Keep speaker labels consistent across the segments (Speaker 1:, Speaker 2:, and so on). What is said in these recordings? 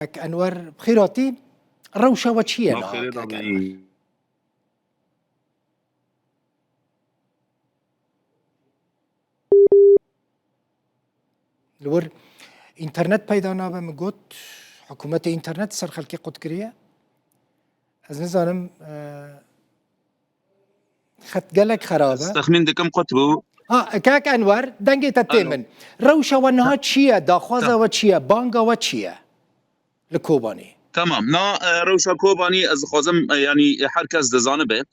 Speaker 1: أنور بخيراتي روشة وشينا
Speaker 2: باخره داوی
Speaker 1: لور اینترنت پیدا نابه مگوت حکومت اینترنت سر خلقی قد کریه از نظرم خط گلک خرابه
Speaker 2: استخمین دکم قطبو
Speaker 1: كاك أنور دنجي تتمن روشة ونها تشيا داخوزة وتشيا بانجا وتشيا لكوباني
Speaker 2: تمام نا روشا کوبانی از خوازم یعنی هر کس دزانه به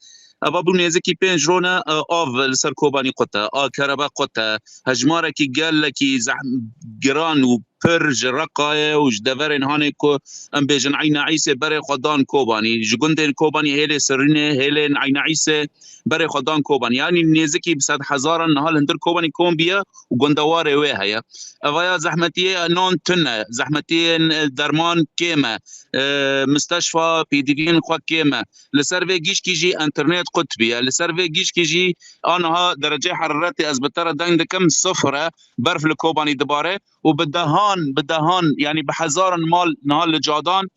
Speaker 2: اما بو نزکی پنج رونا آف سر کوبانی قطه کربا قطه هجماره کی گل کی گران و پرج رقای و جدورن هانه کو ام بیجن عین عیسى بره خدان کوبانی جگندن کوبانی هله سرینه هله عین عیسى بره خدان کوبانی یعنی نزکی بصد هزار نهال هندر کوبانی کومبیا و گندواره وی هيا اویا زحمتیه نون تنه زحمتیه درمان کیمه مستشفى بي دي فين خو كيما لسيرفي جيش كيجي انترنت قطبيه لسيرفي جيش كيجي انا درجه حرارتي ازبتره دنگ كم صفره برف الكوباني دباره وبدهان يعني بحزار مال نهال الجادان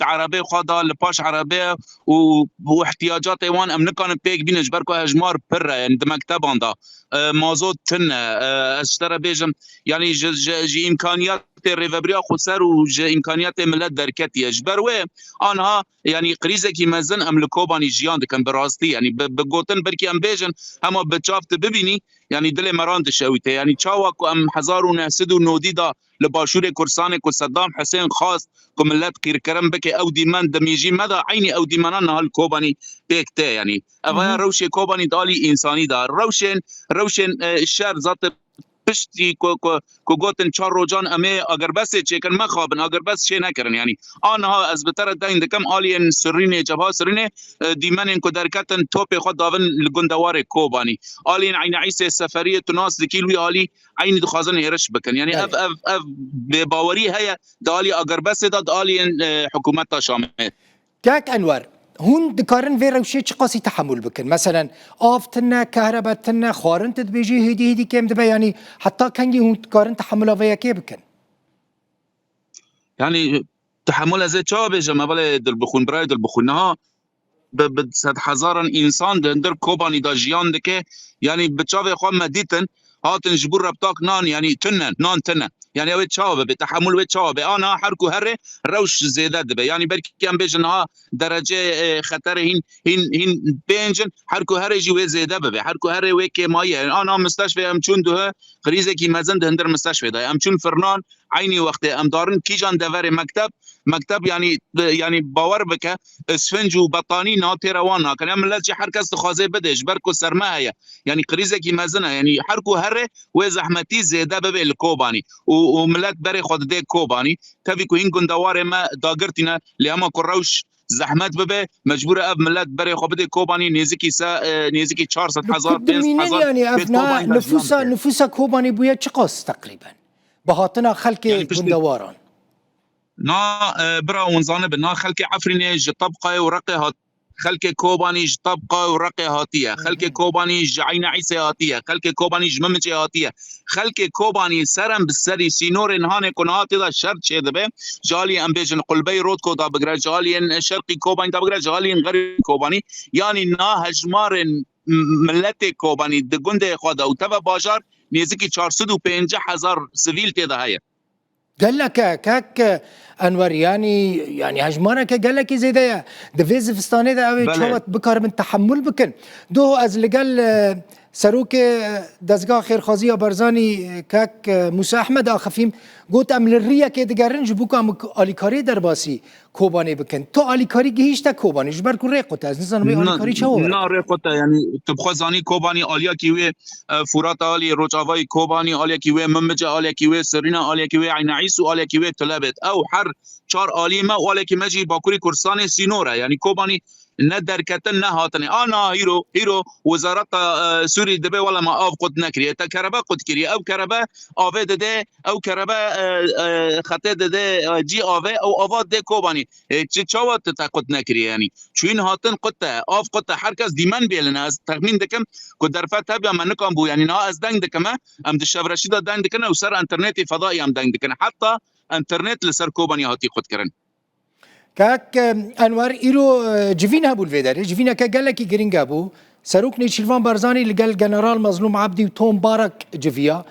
Speaker 2: عربي خدا لباش عربي واحتياجات ايوان امن كان بيك بين جبركو هجمار بره يعني مكتبان دا مازوت تن اشترى بيجم يعني جي امكانيات الريفابريا خسر وج امكانيات ملت دركتي جبروي انها يعني قريزه كي مازن ام الكوباني جيان كان براستي يعني بقوتن بركي ام بيجن اما بتشافت ببيني يعني دل مران دشويته يعني تشاوك ام حزارو نسد ونوديدا لباشور كرسان كو صدام حسين خاص كملت قير كرم بك او ديمان دميجي ماذا عيني او ديمانان هالكوباني بيكته يعني افا روشي كوباني دالي انساني دار روشن الشهر ذات پشتی کو گوتن چهار روزان امی اگر بس چیکن ما خوابن اگر بس چی نکردن یعنی آنها از بتر دین دکم آلین سرینه جبهه سرینه دیمن کو درکتن توپ خود داون لگندوار کوبانی آلین عین عیسی سفریه تناس دکیلوی آلی عین دخازن هرش بکن یعنی اف باوری هيا دالی اگر بس داد آلین حکومت شامل
Speaker 1: كاك أنور هون دكارن في روشة قاسي تحمل بكن مثلا آفتنا كهرباتنا خارن تدبيجي هدي كم دبا يعني حتى كان هون دكارن تحمل ويا كي بكن
Speaker 2: يعني تحمل زي تشابه جما بلا دل بخون براي دل بخونها بصد هزارن انسان در كوباني دا جيان دكه يعني بتشابه خو مديتن هاتن جبور ربطاك نان يعني نان تنن يعني اوي تشابه بتحمل وي تشابه انا حركو هره روش زياده دبه يعني بركي كان بيجنها درجه خطر هين بينجن حركو هره جي وي زياده به حركو هره وي كيمايه يعني انا مستشفى ام چون ده خريزه كي مزن هندر مستشفى ده ام چون فرنان عيني وقت ام دارن كيجان دور مكتب يعني باور بك اسفنج وبطاني ناطي روانا كان ملاتي حركه استخازه بدش بركو سرمايه يعني قريزه كي مزنه يعني حركو هره وزحمتي زياده به الكوباني وملات بري خود دي كوباني تبي كو هين گندوار ما داغرتنا لما كروش زحمت ببه مجبور اب ملت بري خود دي كوباني نيزكي 400000
Speaker 1: 5000 يعني افنا نفوسا كوباني بويا چقاس تقريبا بهاتنا خلق يعني گندواران
Speaker 2: نا برا ونزانه بنا خلق عفرينه طبقه ورقه خلق كوباني طبقه ورقه هاتيه خلق كوباني عين عيسى هاتيه خلق كوباني جممچ هاتيه خلق كوباني سرم بالسري سينور انهان كنات دا شرط شده جالي ام بيجن قلبي رود كو دا بغرا جالي شرقي كوباني دا بغرا جالي غربي كوباني يعني نا هجمار ملت كوباني دگند خدا او تبع بازار نزدیک 450000 سیویل تدا هيا
Speaker 1: قال لك كاك انور يعني هجمانك قال لك زي ده فيز فستاني ده اوي تشوت بكار من تحمل بكن دو از لقال سروك دزگاه خيرخازي برزاني كاك موسى احمد اخفيم قلت ام للريا كي دگرنج بوكم اليكاري درباسي كوباني بكن تو اليكاري گهيشت كوباني جبر كو ريقوت از نزان مي اليكاري چاو
Speaker 2: نا ريقوت يعني تبخزاني كوباني اليا كيوي فرات علي روجاوي كوباني اليا كيوي ممجه اليا كيوي سرينا اليا كيوي عين عيسو اليا كيوي تلابت او حر چار اليما ولا كي مجي باكوري كرساني سينورا يعني كوباني ندر كتن هاتني انا هيرو وزارت سوري دبي ولا ما اف قد نكري كهرباء قد كري او كهرباء اوه ده او كهرباء خطه ده جي اوه او اوه ده كوباني تشاوت قد نكري يعني چوين هاتن قد اف قد حركز ديمن بيلنا از تخمين دكم قد درفت هبيا منكم بو يعني نا از دنگ دكم ام دشبرشي ده دنگ دكنا وسر انترنت فضائي ام دنگ دكنا حتى انترنت لسر کوبانی هاتی خود کرن
Speaker 1: کاک انوار ایرو جوین هبول ویداره جوینا که گله کی گرینگ هبو سروک نیچیروان بارزانی لگل جنرال مظلوم عبدی و توم بارک جویا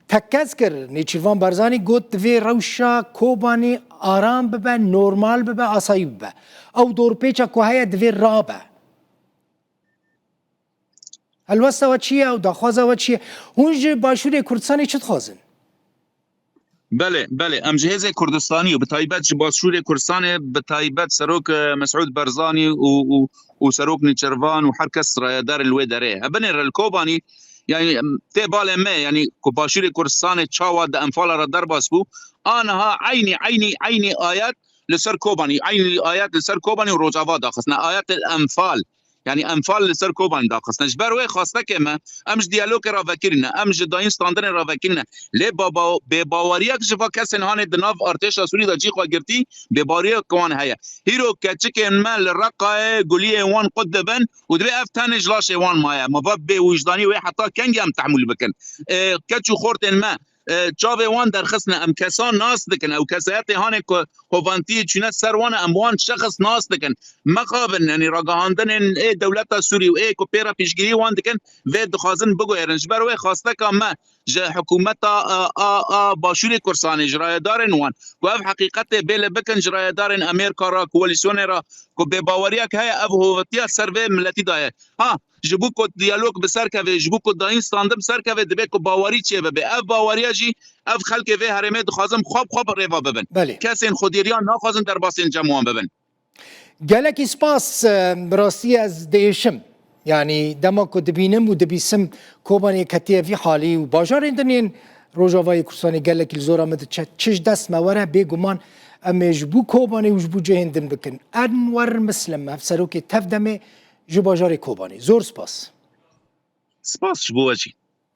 Speaker 1: تکز کر نیچیروان بارزانی گوت وی روشا کوبانی آرام ببه نورمال ببه آسایی ببه او دور پیچا کوهایا دوی رابه الوسته و چیه او داخوازه و چیه هونج باشور کردستانی چت خوازن
Speaker 2: بله ام جهاز کردستانی و به تایبت باشور کردستان به تایبت سروک مسعود برزانی و سروک نیچروان و هر کس رایدار الوی داره ابن الکوبانی يعني تبال ما يعني باشور كردستان تشاود انفال را در باسبو انها عيني ايات لسر كوباني عيني ايات لسر كوباني وروجافا داخسنا ايات الانفال يعني انفال لسر كوباني داخسنا جبروي خاصه كما امش ديالوج را فكرنا امش داين ستاندر را فكرنا لي بابا بباوريا جفا كسن هان دناف ارتش سوري دا جي خاگرتي بباوريا كوان هيا هيرو كاتشك مال الرقه قوليه وان قدبن ودري افتان جلاش وان مايا مباب وجداني وي حتى كان يم تحمل بكن كاتشو خورتن ما چاوه وان در خصنا ام کسان ناس دکن او کسایت هان هوانتی چونه سر وان ام وان شخص ناس دکن مقابل یعنی راگهاندن ای دولت سوری و ای کوپیرا پیشگیری وان دکن و دخوازن بگو ارنج بروی خواسته که ما حکومت باشور کردستان اجرای دارن وان و اف حقیقت بیل بکن اجرای دارن امریکا را کولیسیون را کو به باوریا که اف هوتی سروی ملتی دای ها جبو کو دیالوگ بسر که جبو کو داین ستاندم سر که دبه کو باوری چه به اف باوریا جی اف خلک و هرمه دخوازم خوب ریوا ببن کسین خودیریان ناخوازن در باسین جمعان ببن
Speaker 1: گلکی سپاس براستی از دیشم يعني دمك دبينم ودبيسم كوباني كتيا في حالي وباجار اندنين روجاواي كرساني قال لك الزورا مد تشج دس ما ورا بيغمان اما جبو كوباني وجبو جهندن بكن انور مسلم في سروكي تفدمي جو باجار كوباني زور سباس
Speaker 2: سباس جبو وجي